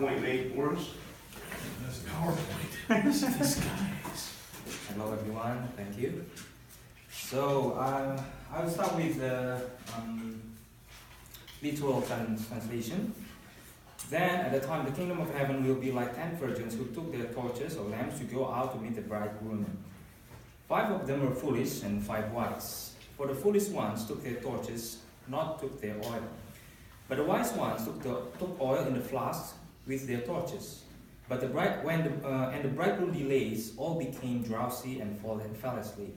PowerPoint made for us. That's PowerPoint. These guys. Hello everyone, thank you. So I will start with the literal translation. Then at the time the kingdom of heaven will be like 10 virgins who took their torches or lamps to go out to meet the bridegroom. 5 of them were foolish and 5 wise. For the foolish ones took their torches, not took their oil. But the wise ones took oil in the flasks with their torches. But the bridegroom delays, all became drowsy and fell asleep.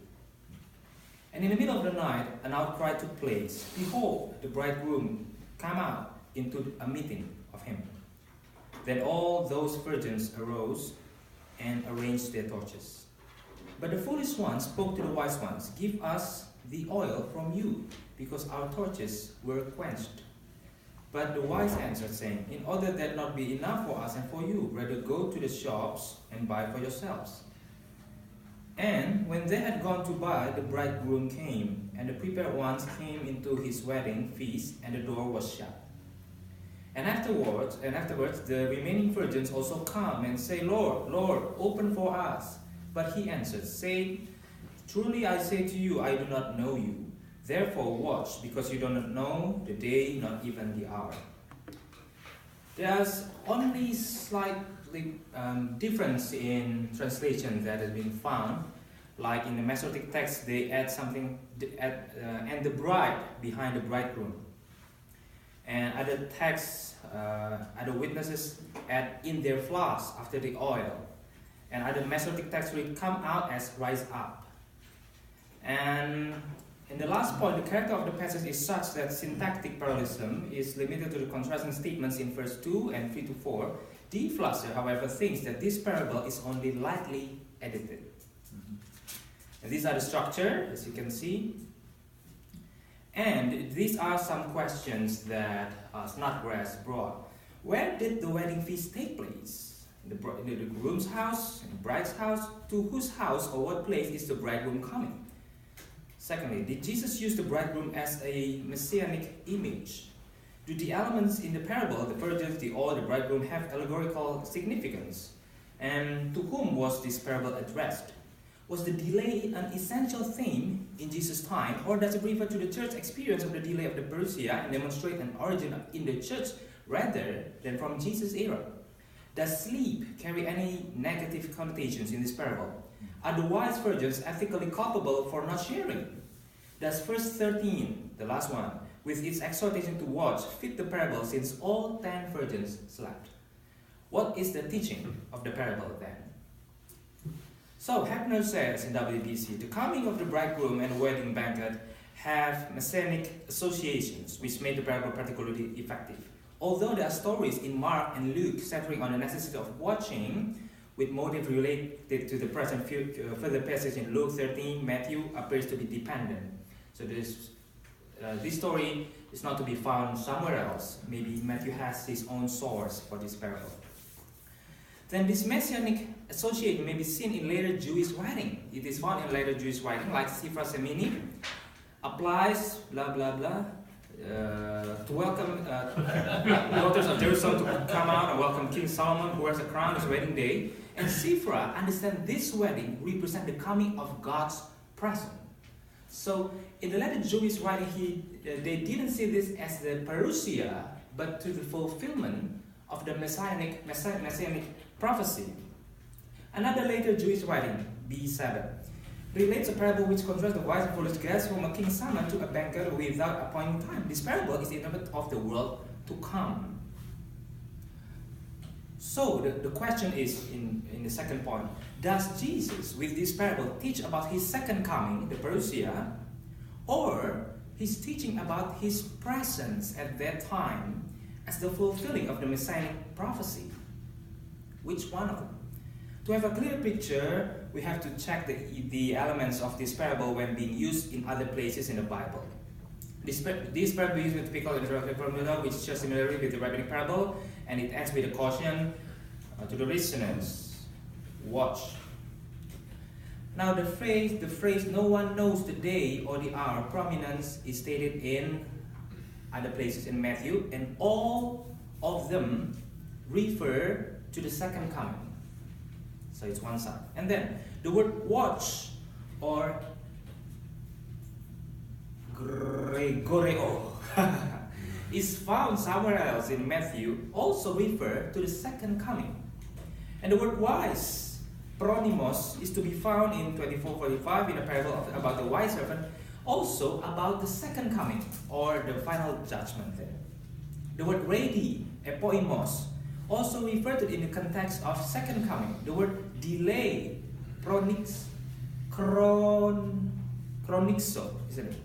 And in the middle of the night, an outcry took place. Behold, the bridegroom came out into a meeting of him. Then all those virgins arose and arranged their torches. But the foolish ones spoke to the wise ones, "Give us the oil from you, because our torches were quenched." But the wise answered, saying, "In order that not be enough for us and for you, rather go to the shops and buy for yourselves." And when they had gone to buy, the bridegroom came, and the prepared ones came into his wedding feast, and the door was shut. And afterwards, the remaining virgins also come and say, "Lord, Lord, open for us." But he answered, saying, "Truly I say to you, I do not know you. Therefore watch, because you do not know the day, not even the hour." There's only slightly difference in translation that has been found. Like in the Masoretic text, they add something, and the bride behind the bridegroom. And other texts, other witnesses add in their flasks after the oil. And other Masoretic texts will come out as rise up. And in the last point, the character of the passage is such that syntactic parallelism is limited to the contrasting statements in verse 2 and 3 to 4. D. Flusser, however, thinks that this parable is only lightly edited. And these are the structure, as you can see. And these are some questions that Snodgrass brought. Where did the wedding feast take place? In the groom's house, in the bride's house? To whose house or what place is the bridegroom coming? Secondly, did Jesus use the bridegroom as a messianic image? Do the elements in the parable, the virgins, the oil, the bridegroom, have allegorical significance? And to whom was this parable addressed? Was the delay an essential theme in Jesus' time, or does it refer to the church experience of the delay of the parousia and demonstrate an origin in the church rather than from Jesus' era? Does sleep carry any negative connotations in this parable? Are the wise virgins ethically culpable for not sharing? Does verse 13, the last one, with its exhortation to watch, fit the parable since all 10 virgins slept? What is the teaching of the parable then? So Hebner says in WBC, the coming of the bridegroom and the wedding banquet have messianic associations which made the parable particularly effective. Although there are stories in Mark and Luke centering on the necessity of watching, with motive related to the present further passage in Luke 13, Matthew appears to be dependent. So this story is not to be found somewhere else. Maybe Matthew has his own source for this parable. Then this messianic association may be seen in later Jewish writing. It is found in later Jewish writing, like Sifra Semini applies, blah, blah, blah, to welcome daughters of Jerusalem to come out and welcome King Solomon, who wears a crown on his wedding day. And Sifra understands this wedding represents the coming of God's presence. So in the later Jewish writing, they didn't see this as the parousia, but to the fulfillment of the messianic prophecy. Another later Jewish writing, B7, relates a parable which contrasts the wise and foolish guests from a king's summoned to a banquet without appointing time. This parable is the inhabit of the world to come. So the question is, in the second point, does Jesus, with this parable, teach about his second coming, the parousia, or he's teaching about his presence at that time as the fulfilling of the messianic prophecy? Which one of them? To have a clear picture, we have to check the elements of this parable when being used in other places in the Bible. This parable is with typical introductory formula, which is just similar with the rabbinic parable, and it ends with a caution to the listeners: watch. Now the phrase "no one knows the day or the hour" prominence is stated in other places in Matthew, and all of them refer to the second coming. So it's one side. And then the word watch or Gregoreo is found somewhere else in Matthew, also refer to the second coming. And the word wise, pronimos, is to be found in 24:45 in a parable about the wise servant, also about the second coming or the final judgment there. The word ready, epoimos, also referred to in the context of second coming. The word delay, chronixo, isn't it?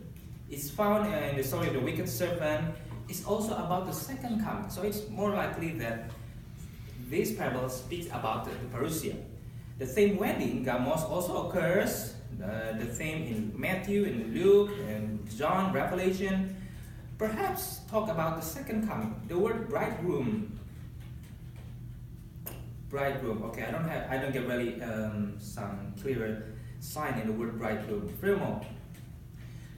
It's found in the story of the wicked servant. It's also about the second coming. So it's more likely that this parable speaks about the parousia. The theme wedding, gamos, also occurs. The theme in Matthew, in Luke, and John, Revelation. Perhaps talk about the second coming. The word bridegroom. Okay, I don't get really some clearer sign in the word bridegroom.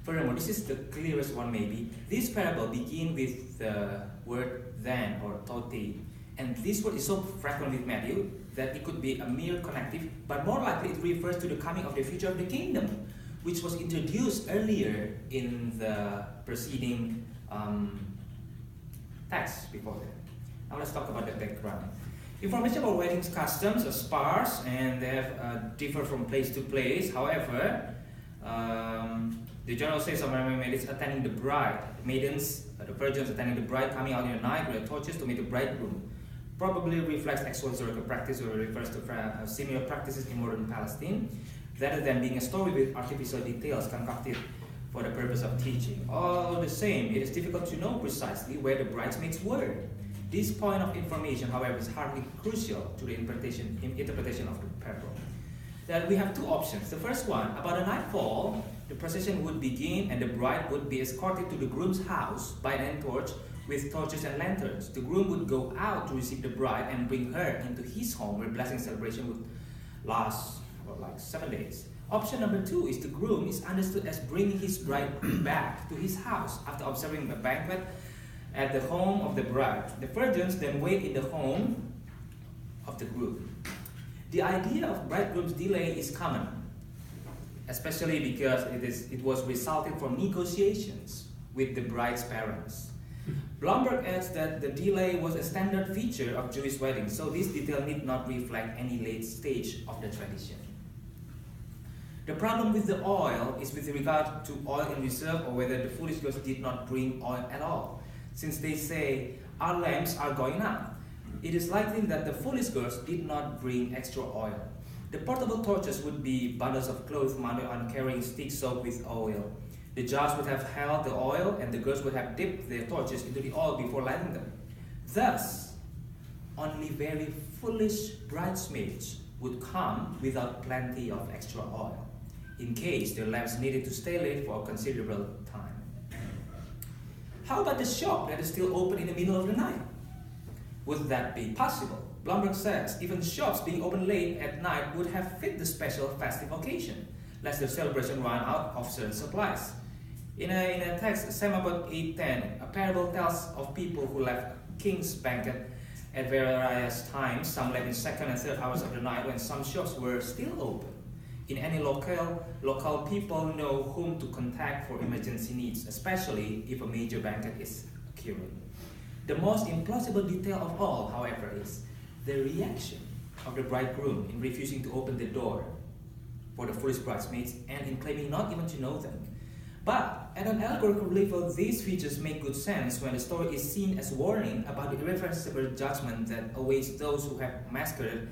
Furthermore, this is the clearest one maybe. This parable begins with the word then or toti. And this word is so frequent with Matthew that it could be a mere connective, but more likely it refers to the coming of the future of the kingdom, which was introduced earlier in the preceding text before that. Now let's talk about the background. Information about weddings customs are sparse and they have differ from place to place. However, the general says of maidens attending the bride, the virgins attending the bride, coming out in the night with torches to meet the bridegroom. Probably reflects actual historical practice or refers to similar practices in modern Palestine, rather than being a story with artificial details concocted for the purpose of teaching. All the same, it is difficult to know precisely where the bridesmaids were. This point of information, however, is hardly crucial to the interpretation of the parable. That we have two options. The first one, about a nightfall, the procession would begin and the bride would be escorted to the groom's house by an torch with torches and lanterns. The groom would go out to receive the bride and bring her into his home, where blessing celebration would last for like 7 days. Option number two is the groom is understood as bringing his bride back to his house after observing the banquet at the home of the bride. The virgins then wait in the home of the groom. The idea of bridegroom's delay is common, especially because it was resulting from negotiations with the bride's parents. Blomberg adds that the delay was a standard feature of Jewish weddings, so this detail need not reflect any late stage of the tradition. The problem with the oil is with regard to oil in reserve or whether the foolish girls did not bring oil at all. Since they say, our lamps are going out, it is likely that the foolish girls did not bring extra oil. The portable torches would be bundles of cloth mounted on carrying sticks soaked with oil. The jars would have held the oil and the girls would have dipped their torches into the oil before lighting them. Thus, only very foolish bridesmaids would come without plenty of extra oil, in case their lamps needed to stay lit for a considerable time. How about the shop that is still open in the middle of the night? Would that be possible? Blomberg says even shops being open late at night would have fit the special festive occasion, lest the celebration run out of certain supplies. In a text, Psalm about 8:10, a parable tells of people who left king's banquet at various times, some left in second and third hours of the night when some shops were still open. In any local people know whom to contact for emergency needs, especially if a major banquet is occurring. The most implausible detail of all, however, is the reaction of the bridegroom in refusing to open the door for the foolish bridesmaids and in claiming not even to know them. But at an allegorical level, these features make good sense when the story is seen as warning about the irreversible judgment that awaits those who have masqueraded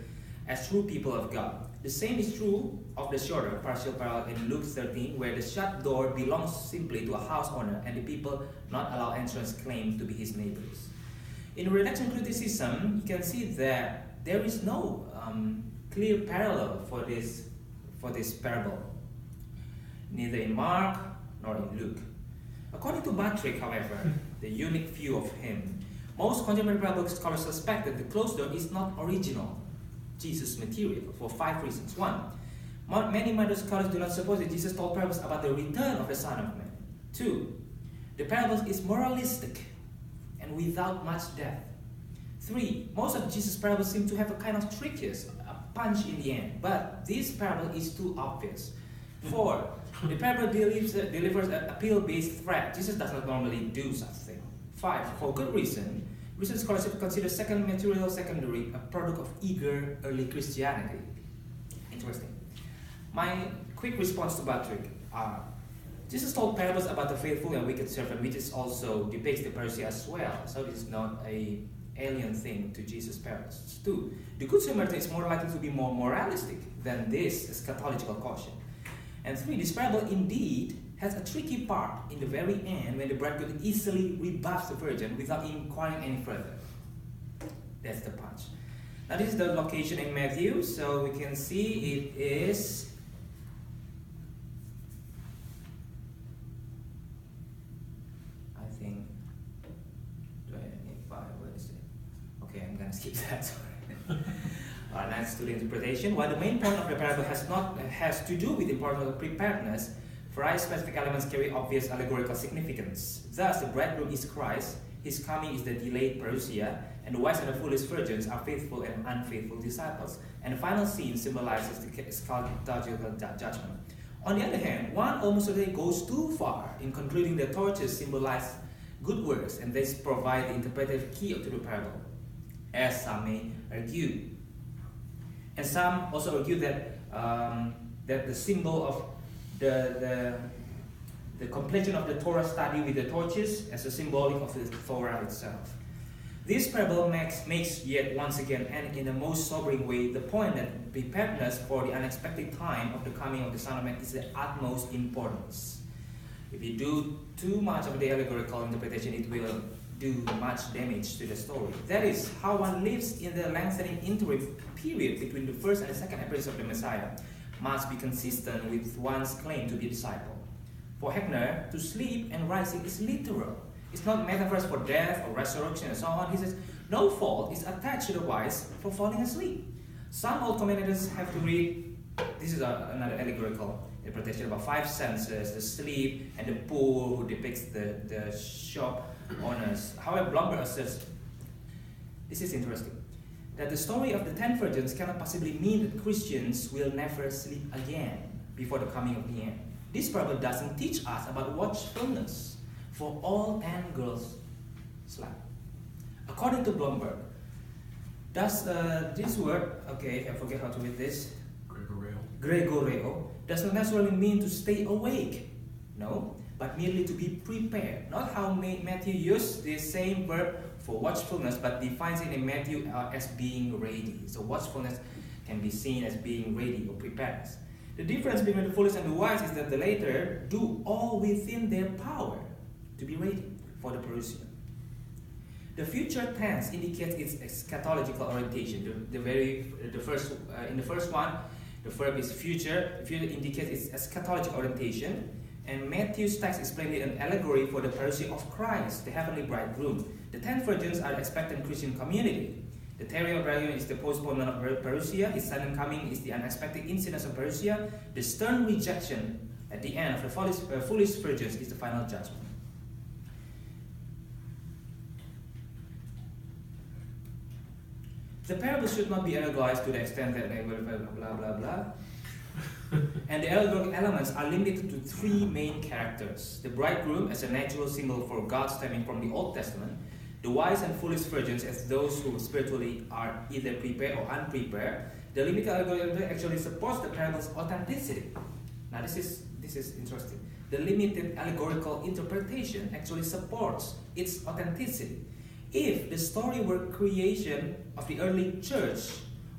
as true people of God. The same is true of the shorter partial parallel in Luke 13, where the shut door belongs simply to a house owner and the people not allow entrance claim to be his neighbors. In redaction criticism, you can see that there is no clear parallel for this parable, neither in Mark nor in Luke. According to Patrick, however, the unique view of him, most contemporary Bible scholars suspect that the closed door is not original Jesus material for 5 reasons. 1, many modern scholars do not suppose that Jesus told parables about the return of the Son of Man. 2, the parable is moralistic and without much depth. 3. Most of Jesus' parables seem to have a kind of trickiness, a punch in the end, but this parable is too obvious. 4. The parable delivers an appeal-based threat. Jesus does not normally do such thing. 5. For good reason, recent scholars have considered second material secondary a product of eager early Christianity. Interesting. My quick response to Patrick are, Jesus told parables about the faithful and wicked servant, which is also depicts the Pharisee as well. So this is not a alien thing to Jesus' parables. 2. The Good Samaritan is more likely to be more moralistic than this eschatological caution. And 3. This parable indeed has a tricky part in the very end when the bridegroom easily rebuffs the virgin without inquiring any further. That's the punch. Now this is the location in Matthew, so we can see it is I think 25, where is it? Okay, I'm gonna skip that, sorry. Next to the interpretation. While the main point of the parable has to do with the importance of preparedness, various specific elements carry obvious allegorical significance. Thus, the bridegroom is Christ, his coming is the delayed parousia, and the wise and the foolish virgins are faithful and unfaithful disciples. And the final scene symbolizes the eschatological judgment. On the other hand, one almost certainly goes too far in concluding that torches symbolize good works and this provide the interpretive key to the parable, as some may argue. And some also argue that that the symbol of the completion of the Torah study with the torches as a symbolic of the Torah itself. This parable makes yet once again, and in the most sobering way, the point that preparedness for the unexpected time of the coming of the Son of Man is the utmost importance. If you do too much of the allegorical interpretation, it will do much damage to the story. That is, how one lives in the lengthening interim period between the first and the second appearance of the Messiah must be consistent with one's claim to be a disciple. For Heckner, to sleep and rising is literal. It's not metaphors for death or resurrection and so on. He says, no fault is attached to the wise for falling asleep. Some old commentators have to read, this is another allegorical interpretation about 5 senses, the sleep and the poor who depicts the shop owners. However, Blomberg asserts, this is interesting, that the story of the 10 virgins cannot possibly mean that Christians will never sleep again before the coming of the end. This parable doesn't teach us about watchfulness, for all 10 girls slept. According to Blomberg, does this word, okay, I forget how to read this, Gregoreo, does not necessarily mean to stay awake, no, but merely to be prepared. Not how Matthew used the same verb for watchfulness, but defines it in Matthew as being ready. So watchfulness can be seen as being ready or preparedness. The difference between the foolish and the wise is that the latter do all within their power to be ready for the parousia. The future tense indicates its eschatological orientation. In the first one, the verb is future. The future indicates its eschatological orientation. And Matthew's text explains it an allegory for the parousia of Christ, the heavenly bridegroom. The 10 virgins are the expectant Christian community. The tarrying of bridegroom is the postponement of parousia. His sudden coming is the unexpected incidence of parousia. The stern rejection at the end of the foolish virgins is the final judgment. The parable should not be allegorized to the extent that they will blah blah blah. And the allegorical elements are limited to 3 main characters. The bridegroom as a natural symbol for God stemming from the Old Testament. The wise and foolish virgins as those who spiritually are either prepared or unprepared. The limited allegorical actually supports the parable's authenticity. Now this is interesting. The limited allegorical interpretation actually supports its authenticity. If the story were creation of the early church,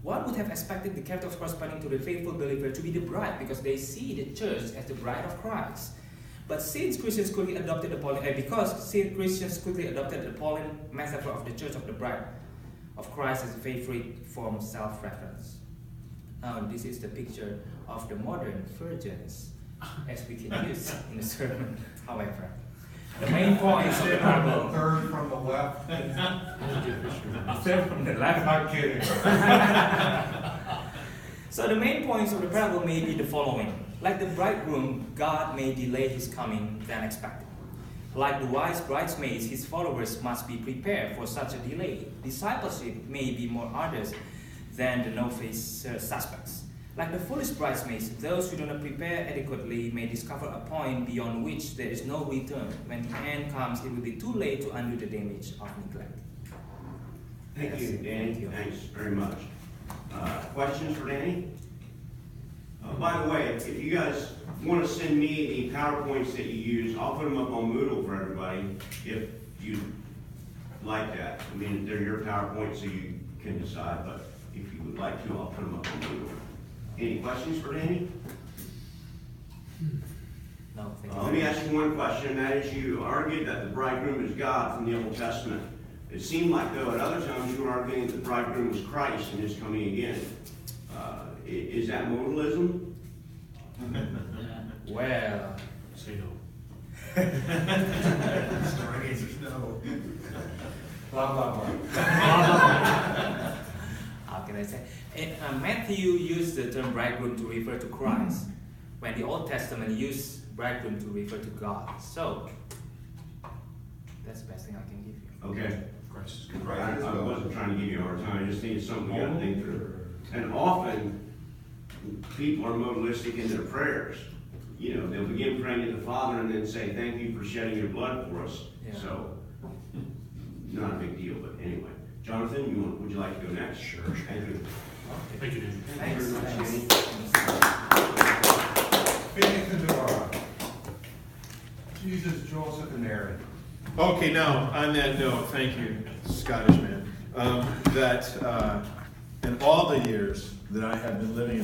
one would have expected the characters corresponding to the faithful believer to be the bride because they see the church as the bride of Christ. But since Christians quickly adopted the Pauline metaphor of the church of the bride of Christ as a favorite form of self-reference. Now this is the picture of the modern virgins as we can use in the sermon, however. The main points of the parable. Third from the left. Third from the left. I'm kidding. So the main points of the parable may be the following. Like the bridegroom, God may delay his coming than expected. Like the wise bridesmaids, his followers must be prepared for such a delay. Discipleship may be more arduous than the no-face suspects. Like the foolish bridesmaids, those who do not prepare adequately may discover a point beyond which there is no return. When the end comes, it will be too late to undo the damage of neglect. Thank Yes, you, Danny. thank you. Thanks very much. Questions for Danny? By the way, if you guys want to send me the PowerPoints that you use, I'll put them up on Moodle for everybody if you like that. I mean, they're your PowerPoints, so you can decide, but if you would like to, I'll put them up on Moodle. Any questions for Danny? No, thank you. Let me ask you one question, and that is, you argued that the bridegroom is God from the Old Testament. It seemed like, though, at other times you were arguing that the bridegroom was Christ and is coming again. Is that modalism? Well, Say no. Sorry, answer is no. blah, blah, blah. How can I say? Matthew used the term bridegroom to refer to Christ, when the Old Testament used bridegroom to refer to God. So, that's the best thing I can give you. Okay. Christ is good. I wasn't trying to give you a hard time, I just needed something we got to think through. And often, people are modalistic in their prayers. You know, they'll begin praying to the Father and then say, thank you for shedding your blood for us. Yeah. So, not a big deal, but anyway. Jonathan, would you like to go next? Sure. Thank you. Thank you, Danny. Thank you very much, Danny. Phoenix and Devara. Jesus, Joseph, and Mary. Okay, now, on that note, thank you, Scottish man, that in all the years that I have been living in